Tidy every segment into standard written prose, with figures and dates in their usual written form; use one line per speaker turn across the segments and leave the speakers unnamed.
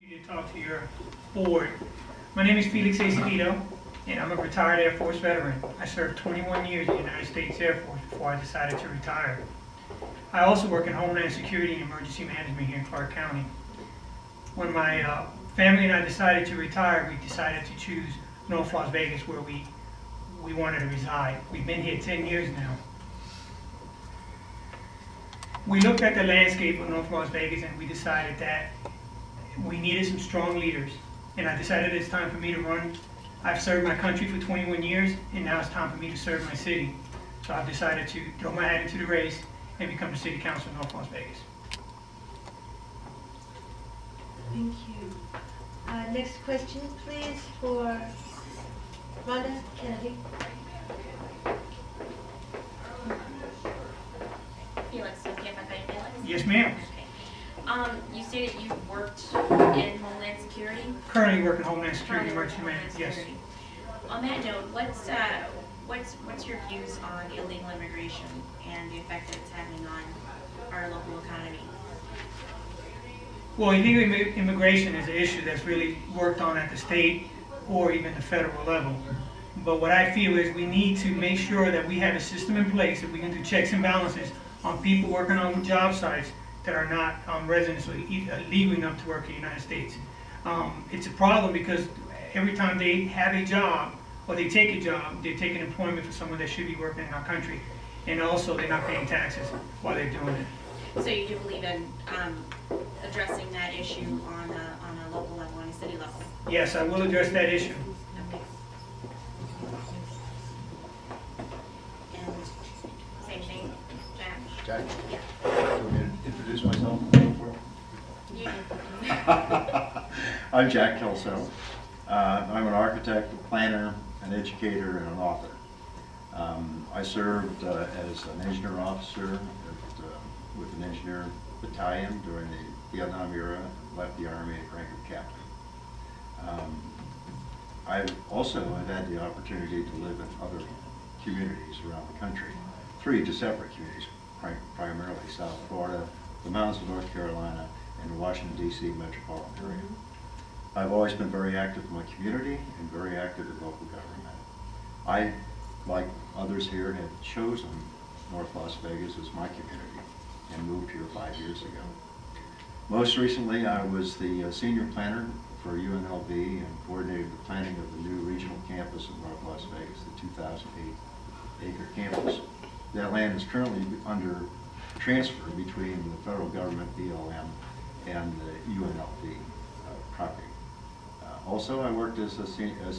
To talk to your board. My name is Felix Acevedo, and I'm a retired Air Force veteran. I served 21 years in the United States Air Force before I decided to retire. I also work in Homeland Security and Emergency Management here in Clark County. When my family and I decided to retire, we decided to choose North Las Vegas, where we wanted to reside. We've been here 10 years now. We looked at the landscape of North Las Vegas and we decided that we needed some strong leaders, and I decided it's time for me to run. I've served my country for 21 years, and now it's time for me to serve my city. So I've decided to throw my hat into the race and become the City Council of North Las Vegas.
Thank you. Next question, please, for Rhonda Kennedy.
Felix, okay, if I call you Felix?
Yes, ma'am.
You stated you worked in Homeland Security?
Currently working Homeland Security,
Currently
Emergency
working
Management, yes.
Security. On that note, what's your views on illegal immigration and the effect that it's having on our local economy?
Well, illegal immigration is an issue that's really worked on at the state or even the federal level. But what I feel is we need to make sure that we have a system in place that we can do checks and balances on people working on job sites that are not residents or legal enough to work in the United States. It's a problem because every time they have a job or they take a job, they're taking employment for someone that should be working in our country, and also they're not paying taxes while they're doing it.
So you do believe in addressing that issue on a local level, on a city level?
Yes, I will address that issue.
Okay. And same thing, Jack?
Jack?
Yeah.
Want me to introduce myself?
You.
I'm Jack Kelso. I'm an architect, a planner, an educator, and an author. I served as an engineer officer with an engineer battalion during the Vietnam era, and left the Army at rank of captain. I also have had the opportunity to live in other communities around the country, three separate communities, primarily South Florida, the mountains of North Carolina, and the Washington, D.C. metropolitan area. I've always been very active in my community and very active in local government. I, like others here, have chosen North Las Vegas as my community and moved here 5 years ago. Most recently, I was the senior planner for UNLV and coordinated the planning of the new regional campus in North Las Vegas, the 2,008-acre campus. That land is currently under transfer between the federal government, BLM, and the UNLV property. Also, I worked as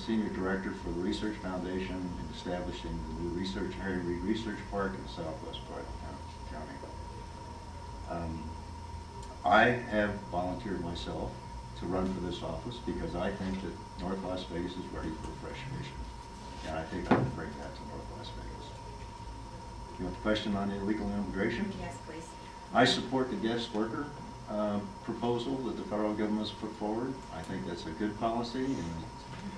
senior director for the Research Foundation in establishing the new Harry Reid Research Park in southwest County. I have volunteered myself to run for this office because I think that North Las Vegas is ready for a fresh mission, and I think I can bring that to North Las Vegas. You want the question on illegal immigration?
Yes, please.
I support the guest worker proposal that the federal government has put forward. I think that's a good policy, and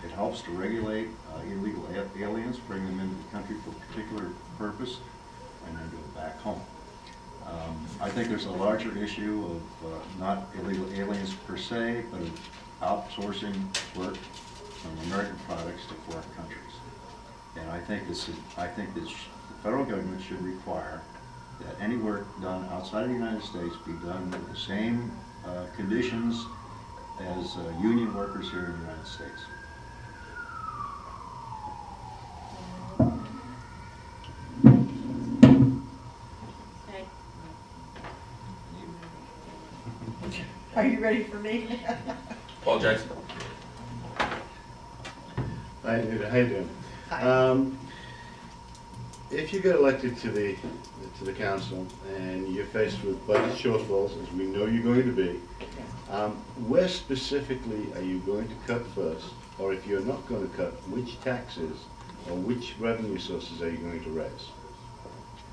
it helps to regulate illegal aliens, bring them into the country for a particular purpose, and then do it back home. I think there's a larger issue of not illegal aliens per se, but of outsourcing work from American products to foreign countries. And I think that the federal government should require that any work done outside of the United States be done with the same conditions as union workers here in the United States.
Okay.
Are you ready for me?
Paul Jackson.
How you doing?
Hi.
If you get elected to the council and you're faced with budget shortfalls, as we know you're going to be, where specifically are you going to cut first? Or if you're not going to cut, which taxes or which revenue sources are you going to raise?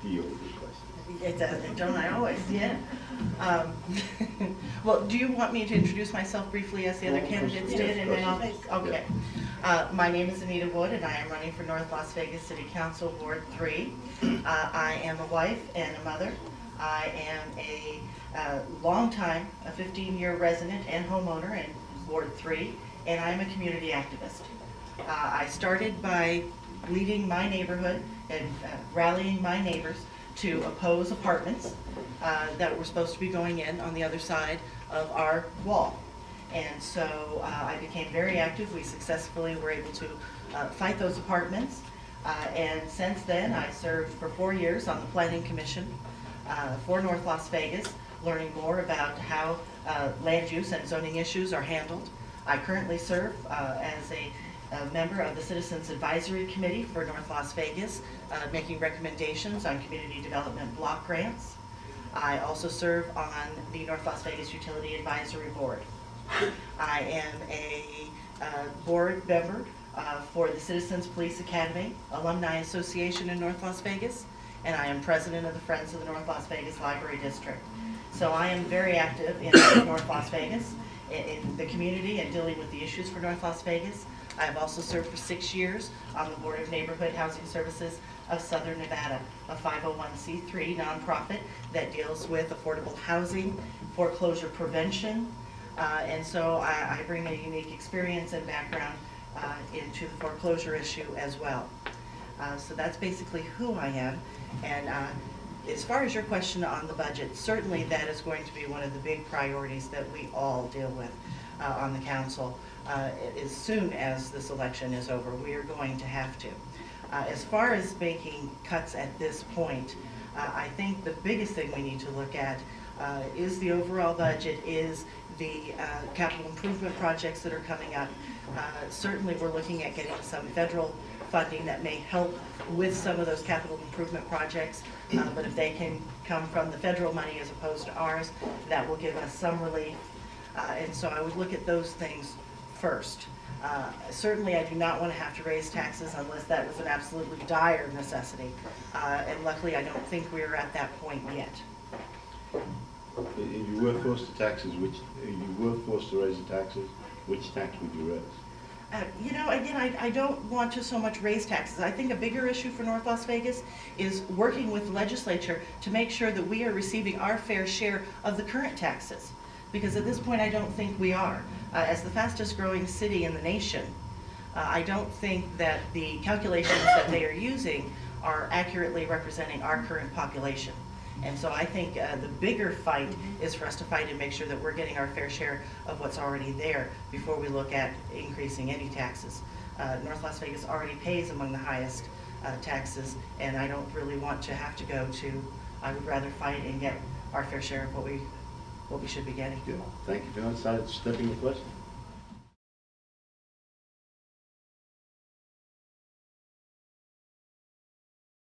Do you always question?
Don't I always, yeah. Well, do you want me to introduce myself briefly as the other candidates did? And then I'll, okay. My name is Anita Wood, and I am running for North Las Vegas City Council Ward 3. I am a wife and a mother. I am a longtime, a 15-year resident and homeowner in Ward 3, and I'm a community activist. I started by leading my neighborhood and rallying my neighbors to oppose apartments that were supposed to be going in on the other side of our wall. And so I became very active. We successfully were able to fight those apartments. And since then, I served for 4 years on the Planning Commission for North Las Vegas, learning more about how land use and zoning issues are handled. I currently serve as a member of the Citizens Advisory Committee for North Las Vegas, making recommendations on community development block grants. I also serve on the North Las Vegas Utility Advisory Board. I am a board member for the Citizens Police Academy Alumni Association in North Las Vegas, and I am president of the Friends of the North Las Vegas Library District. So I am very active in North Las Vegas, in the community and dealing with the issues for North Las Vegas. I have also served for 6 years on the Board of Neighborhood Housing Services of Southern Nevada, a 501c3 nonprofit that deals with affordable housing, foreclosure prevention, and so I bring a unique experience and background into the foreclosure issue as well. So that's basically who I am. And as far as your question on the budget, certainly that is going to be one of the big priorities that we all deal with on the council. As soon as this election is over, we are going to have to. As far as making cuts at this point, I think the biggest thing we need to look at is the overall budget, is the capital improvement projects that are coming up. Certainly we're looking at getting some federal funding that may help with some of those capital improvement projects, but if they can come from the federal money as opposed to ours, that will give us some relief. And so I would look at those things first. Certainly I do not want to have to raise taxes unless that was an absolutely dire necessity. And luckily I don't think we're at that point yet.
If you were forced to raise the taxes, which tax would you raise?
You know, again, I don't want to so much raise taxes. I think a bigger issue for North Las Vegas is working with the legislature to make sure that we are receiving our fair share of the current taxes. Because at this point, I don't think we are. As the fastest growing city in the nation, I don't think that the calculations that they are using are accurately representing our current population. And so I think the bigger fight is for us to fight and make sure that we're getting our fair share of what's already there before we look at increasing any taxes. North Las Vegas already pays among the highest taxes, and I don't really want to have to go to, I would rather fight and get our fair share of what we should be getting.
Good. Thank you for not stepping the question.